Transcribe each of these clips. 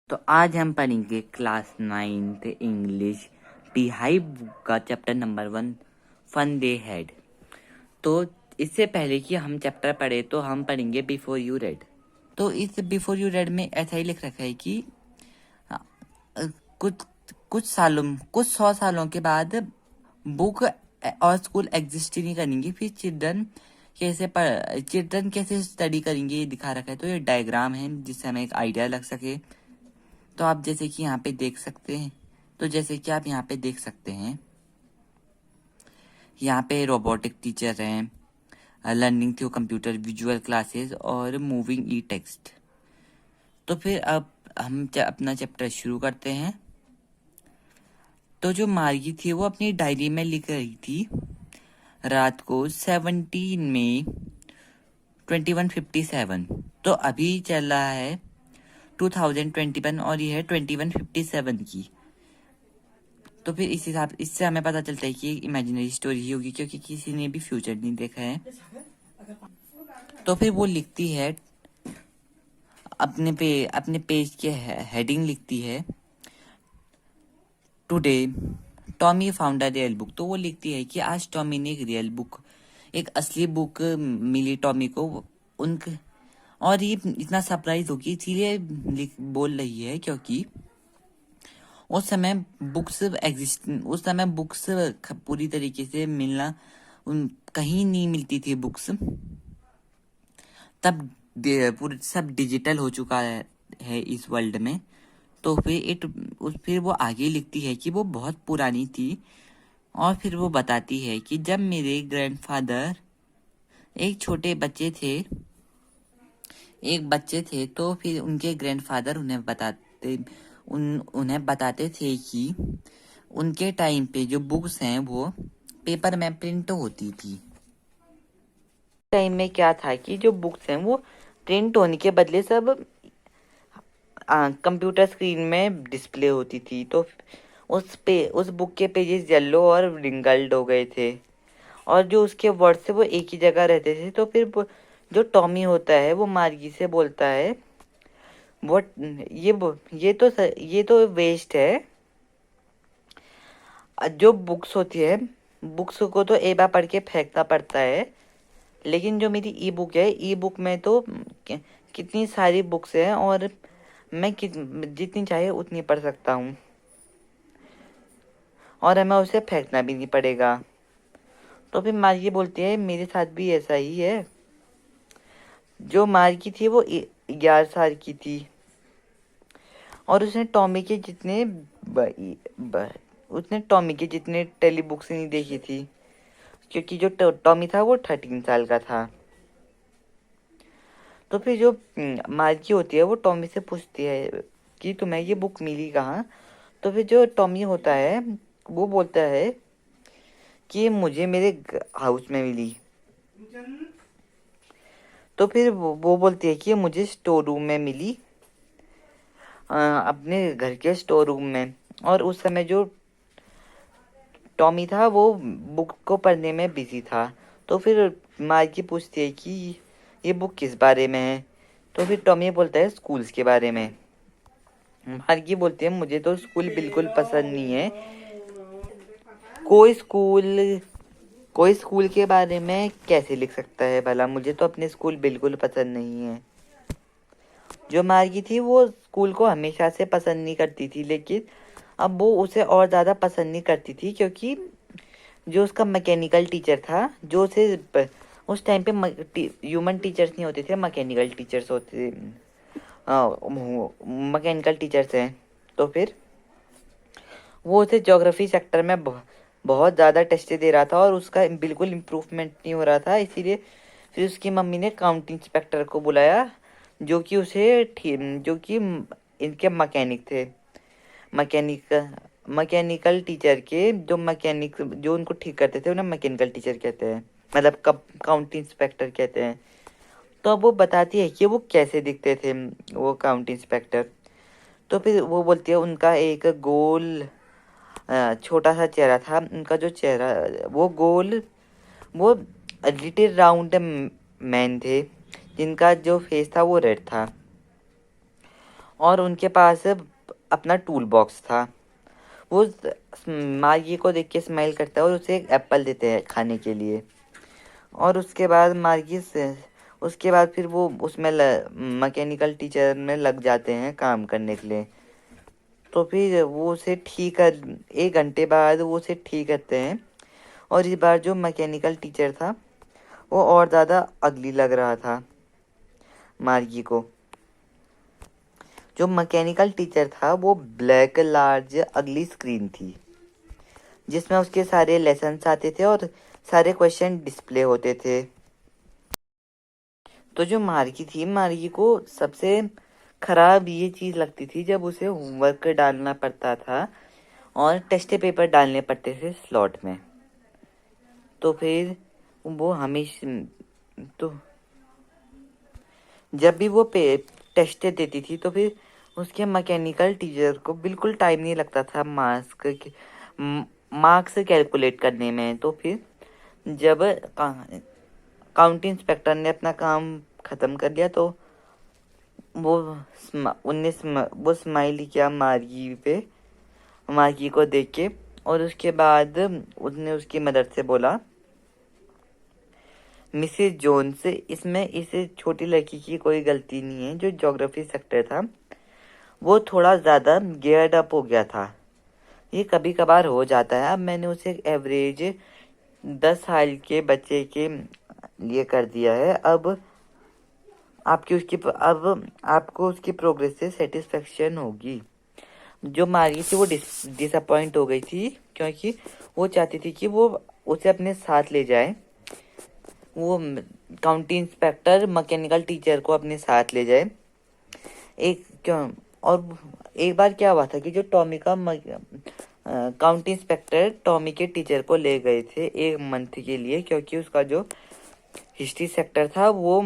तो आज हम पढ़ेंगे क्लास 9th इंग्लिश टी हाई बुक का chapter number 1 fun they had. तो इससे पहले कि हम चैप्टर पढ़े तो हम पढ़ेंगे बिफोर यू रेड। तो इस बिफोर यू रेड में ऐसा ही लिख रखा है कि अ, कुछ कुछ 100 सालों के बाद बुक और स्कूल एग्जिस्ट ही नहीं करेंगे, फिर चिल्ड्रन कैसे स्टडी करेंगे ये दिखा रखा है। तो ये डायग्राम है जिससे हमें एक आइडिया लग सके। तो आप जैसे कि यहाँ पे देख सकते हैं यहाँ पे रोबोटिक टीचर हैं, learning through computer, visual classes और मूविंग ई टेक्स्ट। तो फिर अब हम अपना चैप्टर शुरू करते हैं। तो जो मार्गी थी वो अपनी डायरी में लिख रही थी रात को 17 मई 2157। तो अभी चल रहा है 2021 और ये है 2157 की। तो फिर इस हिसाब इससे हमें पता चलता है कि इमेजिनरी स्टोरी ही होगी, क्योंकि किसी ने भी फ्यूचर नहीं देखा है। तो फिर वो लिखती है अपने पेज के हेडिंग लिखती है today Tommy found a real book. तो वो लिखती है कि आज टॉमी ने एक रियल बुक, एक असली बुक मिली टॉमी को। उन और ये इतना सरप्राइज होगी इसीलिए बोल रही है क्योंकि उस समय बुक्स पूरी तरीके से मिलना कहीं नहीं मिलती थी बुक्स। तब पूरे सब डिजिटल हो चुका है इस वर्ल्ड में। तो फिर वो आगे लिखती है कि वो बहुत पुरानी थी। और फिर वो बताती है कि जब मेरे ग्रैंडफादर एक छोटे बच्चे थे तो फिर उनके ग्रैंडफादर उन्हें बताते थे कि उनके टाइम पे जो बुक्स हैं वो पेपर में प्रिंट होती थी। टाइम में क्या था कि जो बुक्स हैं वो प्रिंट होने के बदले सब कंप्यूटर स्क्रीन में डिस्प्ले होती थी। तो उस बुक के पेजेस येलो और रिंगल्ड हो गए थे और जो उसके वर्ड्स थे वो एक ही जगह रहते थे। तो फिर जो टॉमी होता है वो मार्गी से बोलता है वो ये तो वेस्ट है। जो बुक्स होती है बुक्स को तो एक बार पढ़ के फेंकना पड़ता है, लेकिन जो मेरी ई बुक है ई बुक में तो कितनी सारी बुक्स हैं और मैं जितनी चाहे उतनी पढ़ सकता हूँ और हमें उसे फेंकना भी नहीं पड़ेगा। तो फिर मार्गी बोलती है मेरे साथ भी ऐसा ही है। जो मार्गी थी वो 11 साल की थी और उसने टॉमी के जितने टेली बुक्स नहीं देखी थी, क्योंकि जो टॉमी था वो 13 साल का था। तो फिर जो मार्गी होती है वो टॉमी से पूछती है कि तुम्हें ये बुक मिली कहाँ। तो फिर जो टॉमी होता है वो बोलता है कि मुझे मेरे हाउस में मिली। तो फिर वो बोलती है कि मुझे स्टोर रूम में मिली, अपने घर के स्टोर रूम में। और उस समय जो टॉमी था वो बुक को पढ़ने में बिजी था। तो फिर मार्गी पूछती है कि ये बुक किस बारे में है। तो फिर टॉमी बोलता है स्कूल्स के बारे में। मार्गी बोलती है मुझे तो स्कूल बिल्कुल पसंद नहीं है। कोई स्कूल के बारे में कैसे लिख सकता है भला, मुझे तो अपने स्कूल बिल्कुल पसंद नहीं है। जो मार्गी थी वो स्कूल को हमेशा से पसंद नहीं करती थी, लेकिन अब वो उसे और ज़्यादा पसंद नहीं करती थी क्योंकि जो उसका मैकेनिकल टीचर था, जो उसे उस टाइम पे ह्यूमन टीचर्स नहीं होते थे, मैकेनिकल टीचर्स होते थे। मैकेनिकल टीचर्स हैं। तो फिर वो उसे ज्योग्राफी सेक्टर में बहुत ज़्यादा टेस्ट दे रहा था और उसका बिल्कुल इम्प्रूवमेंट नहीं हो रहा था। इसीलिए फिर उसकी मम्मी ने काउंटी इंस्पेक्टर को बुलाया जो कि इनके मैकेनिक थे। मैकेनिकल टीचर के जो उनको ठीक करते थे उन्हें मैकेनिकल टीचर कहते हैं, मतलब काउंटी इंस्पेक्टर कहते हैं। तो अब वो बताती है कि वो कैसे दिखते थे वो काउंटी इंस्पेक्टर। तो फिर वो बोलती है उनका एक गोल छोटा सा चेहरा था। उनका जो चेहरा वो लिटिल राउंड मैन थे जिनका जो फेस था वो रेड था। और उनके पास अपना टूल बॉक्स था। वो मार्गी को देख के स्माइल करता है और उसे एक एप्पल देते हैं खाने के लिए। और उसके बाद मार्गी से उसके बाद फिर वो उसमें मैकेनिकल टीचर में लग जाते हैं काम करने के लिए। तो फिर वो उसे ठीक कर 1 घंटे बाद वो उसे ठीक करते हैं। और इस बार जो मैकेनिकल टीचर था वो और ज़्यादा अगली लग रहा था मार्गी को। जो मैकेनिकल टीचर था वो ब्लैक लार्ज अगली स्क्रीन थी जिसमें उसके सारे लेसन्स आते थे और सारे क्वेश्चन डिस्प्ले होते थे। तो जो मार्गी थी, मार्गी को सबसे खराब ये चीज़ लगती थी जब उसे होमवर्क डालना पड़ता था और टेस्ट पेपर डालने पड़ते थे स्लॉट में। तो फिर वो हमेशा तो जब भी वो टेस्ट देती थी तो फिर उसके मैकेनिकल टीचर को बिल्कुल टाइम नहीं लगता था मार्क्स कैलकुलेट करने में। तो फिर जब काउंटी इंस्पेक्टर ने अपना काम ख़त्म कर लिया तो वो वो स्माइल किया मार्गी को देख के। और उसके बाद उसने उसकी मदद से बोला, मिसेस जोन्स, इसमें इस छोटी लड़की की कोई गलती नहीं है। जो ज्योग्राफी सेक्टर था वो थोड़ा ज़्यादा गियर्ड अप हो गया था। ये कभी कभार हो जाता है। अब मैंने उसे एवरेज 10 साल के बच्चे के लिए कर दिया है। अब आपको उसकी प्रोग्रेस से सेटिस्फेक्शन होगी। जो मारी थी वो डिसअपॉइंट हो गई थी क्योंकि वो चाहती थी कि वो उसे अपने साथ ले जाए। वो काउंटी इंस्पेक्टर मैकेनिकल टीचर को अपने साथ ले जाए। और एक बार क्या हुआ था कि जो टॉमी का काउंटी इंस्पेक्टर टॉमी के टीचर को ले गए थे 1 मंथ के लिए क्योंकि उसका जो हिस्ट्री सेक्टर था वो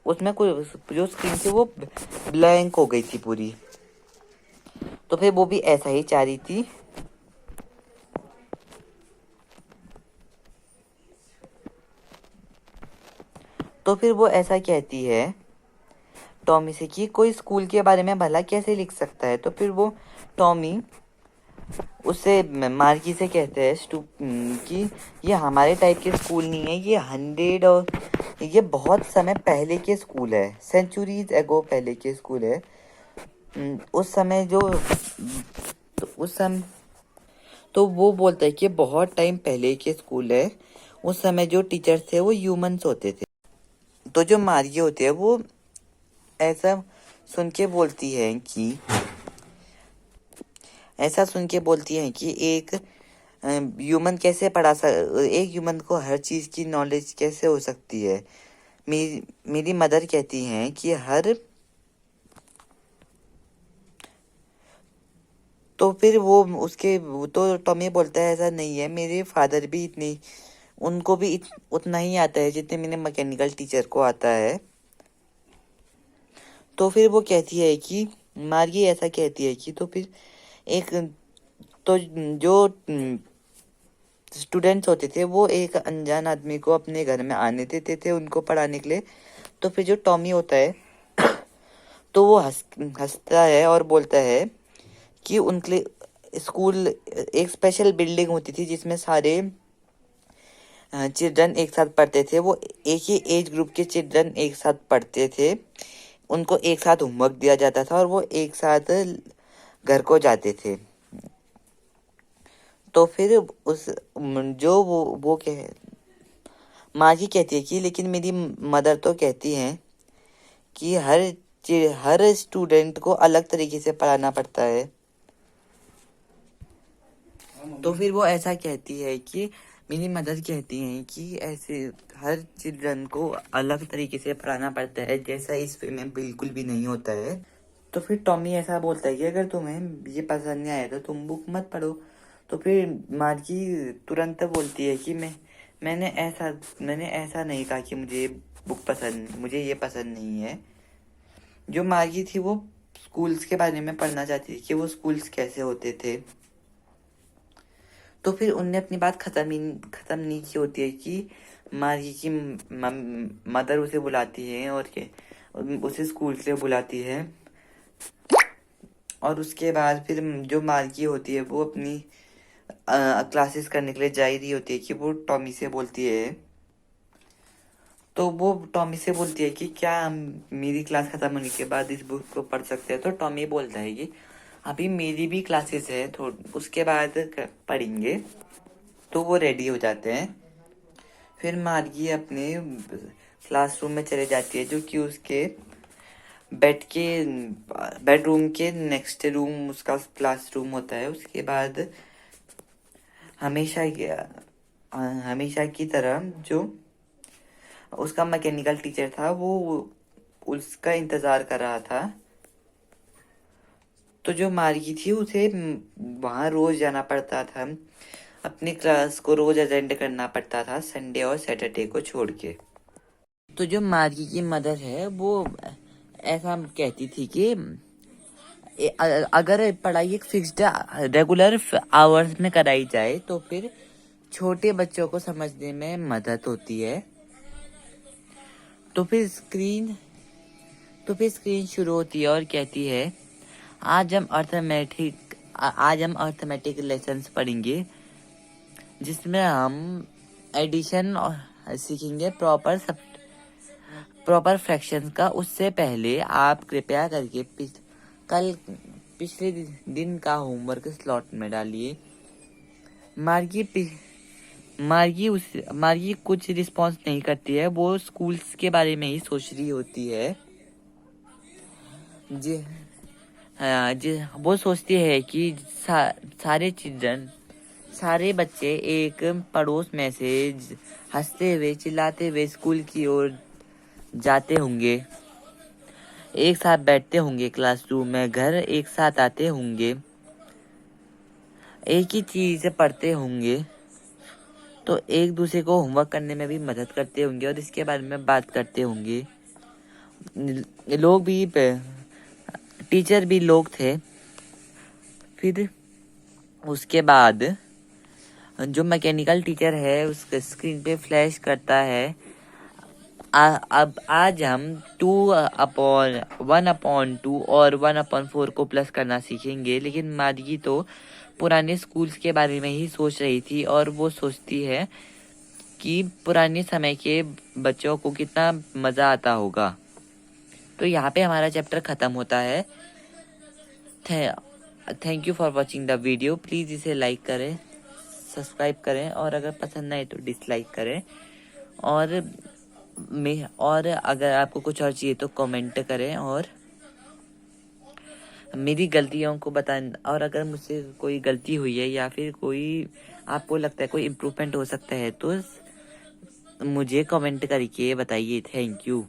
उसमें कोई जो स्क्रीन थी वो ब्लैंक हो गई थी पूरी। तो फिर वो भी ऐसा ही चाह रही थी। तो फिर वो ऐसा कहती है टॉमी से कि कोई स्कूल के बारे में भला कैसे लिख सकता है। तो फिर वो टॉमी उससे मार्की से कहते हैं कि ये हमारे टाइप के स्कूल नहीं है, ये 100 और ये बहुत समय पहले के स्कूल है, सेंचुरीज एगो पहले के स्कूल है। उस समय जो तो उस समय तो वो बोलता है कि बहुत टाइम पहले के स्कूल है। उस समय जो टीचर्स थे वो ह्यूमंस होते थे। तो जो मार्गी होती है वो ऐसा सुन के बोलती है कि एक ह्यूमन को हर चीज़ की नॉलेज कैसे हो सकती है। मेरी मदर कहती हैं कि हर तो फिर तो टॉमी बोलता है ऐसा नहीं है, मेरे फादर भी उनको भी उतना ही आता है जितने मेरे मैकेनिकल टीचर को आता है। तो फिर वो कहती है कि मार्गी ऐसा कहती है कि तो फिर एक तो जो स्टूडेंट्स होते थे वो एक अनजान आदमी को अपने घर में आने देते थे उनको पढ़ाने के लिए। तो फिर जो टॉमी होता है तो वो हंसता है और बोलता है कि उनके स्कूल एक स्पेशल बिल्डिंग होती थी जिसमें सारे चिल्ड्रन एक साथ पढ़ते थे। वो एक ही एज ग्रुप के चिल्ड्रन एक साथ पढ़ते थे। उनको एक साथ होमवर्क दिया जाता था और वो एक साथ घर को जाते थे। तो फिर उस जो वो कह माँ जी कहती है कि लेकिन मेरी मदर तो कहती हैं कि हर स्टूडेंट को अलग तरीके से पढ़ाना पड़ता है। तो फिर वो ऐसा कहती है कि मेरी मदर कहती हैं कि ऐसे हर चिल्ड्रन को अलग तरीके से पढ़ाना पड़ता है जैसा इस फिल्म में बिल्कुल भी नहीं होता है। तो फिर टॉमी ऐसा बोलता है कि अगर तुम्हें ये पसंद नहीं आया तो तुम बुक मत पढ़ो। तो फिर मार्गी तुरंत बोलती है कि मैंने ऐसा नहीं कहा कि मुझे ये पसंद नहीं है। जो मार्गी थी वो स्कूल्स के बारे में पढ़ना चाहती थी कि वो स्कूल्स कैसे होते थे। तो फिर उनने अपनी बात खत्म नहीं की होती है कि मार्गी की मदर उसे बुलाती है और उसे स्कूल से बुलाती है। और उसके बाद फिर जो मार्गी होती है वो अपनी क्लासेस करने के लिए जा ही रही होती है कि वो टॉमी से बोलती है। तो वो टॉमी से बोलती है कि क्या हम मेरी क्लास खत्म होने के बाद इस बुक को पढ़ सकते हैं। तो टॉमी बोलता है कि अभी मेरी भी क्लासेस है, तो उसके बाद पढ़ेंगे। तो वो रेडी हो जाते हैं। फिर मार्गी अपने क्लासरूम में चले जाती है, जो कि उसके बेडरूम के नेक्स्ट रूम उसका क्लासरूम होता है। उसके बाद हमेशा हमेशा की तरह जो उसका मैकेनिकल टीचर था वो उसका इंतजार कर रहा था। तो जो मार्गी थी उसे वहाँ रोज जाना पड़ता था, अपनी क्लास को रोज अटेंड करना पड़ता था, संडे और सैटरडे को छोड़ के। तो जो मार्गी की मदर है वो ऐसा कहती थी कि अगर पढ़ाई एक फिक्स्ड रेगुलर आवर्स में कराई जाए तो फिर छोटे बच्चों को समझने में मदद होती है। तो फिर स्क्रीन शुरू होती है और कहती है आज हम अर्थमेटिक लेसन्स पढ़ेंगे, जिसमें हम एडिशन सीखेंगे प्रॉपर फ्रैक्शंस का। उससे पहले आप कृपया करके पिछले दिन का होमवर्क स्लॉट में डालिए। मार्गी कुछ रिस्पॉन्स नहीं करती है, वो स्कूल्स के बारे में ही सोच रही होती है। वो सोचती है कि सारे बच्चे एक पड़ोस में से हंसते हुए चिल्लाते हुए स्कूल की ओर जाते होंगे, एक साथ बैठते होंगे क्लासरूम में, घर एक साथ आते होंगे, एक ही चीज पढ़ते होंगे, तो एक दूसरे को होमवर्क करने में भी मदद करते होंगे और इसके बारे में बात करते होंगे। लोग भी टीचर भी लोग थे। फिर उसके बाद जो मैकेनिकल टीचर है उसके स्क्रीन पे फ्लैश करता है अब आज हम 1/2 और 1/4 को प्लस करना सीखेंगे। लेकिन मार्गी तो पुराने स्कूल्स के बारे में ही सोच रही थी और वो सोचती है कि पुराने समय के बच्चों को कितना मजा आता होगा। तो यहाँ पे हमारा चैप्टर खत्म होता है। Thank you for watching the video. Please इसे लाइक करें, सब्सक्राइब करें और अगर पसंद आए तो डिसलाइक करें। और अगर आपको कुछ और चाहिए तो कमेंट करें और मेरी गलतियों को बताएं। और अगर मुझसे कोई गलती हुई है या फिर कोई आपको लगता है कोई इम्प्रूवमेंट हो सकता है तो मुझे कमेंट करके बताइए। Thank you.